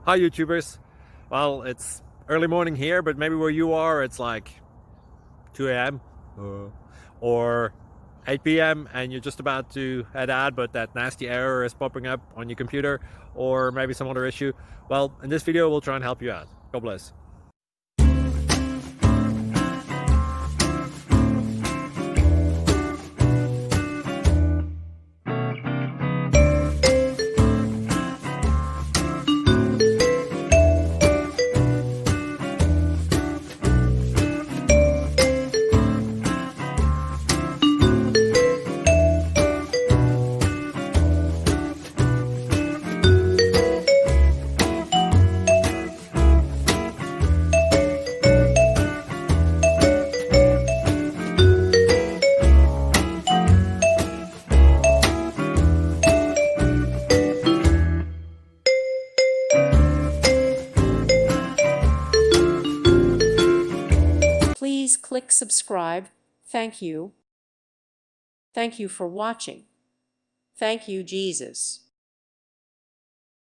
Hi YouTubers. Well, it's early morning here, but maybe where you are it's like 2 a.m. Or 8 p.m. and you're just about to head out, but that nasty error is popping up on your computer, or maybe some other issue. Well, in this video we'll try and help you out. God bless. Please click subscribe. Thank you. Thank you for watching. Thank you, Jesus.